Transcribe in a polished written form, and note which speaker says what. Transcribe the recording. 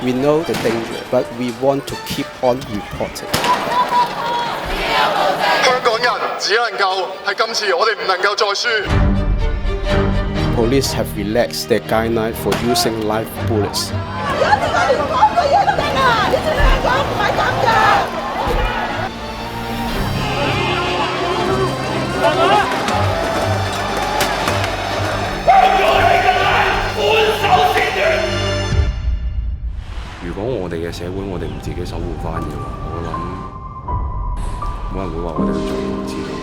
Speaker 1: We know the danger, but we want to keep on reporting.
Speaker 2: 香港人只能夠係今次，我哋唔能夠再輸。
Speaker 1: Police have relaxed their guideline for using live bullets.
Speaker 3: 如果我哋嘅社會我哋唔自己守護翻嘅話，我諗冇人會話我哋去做唔知道。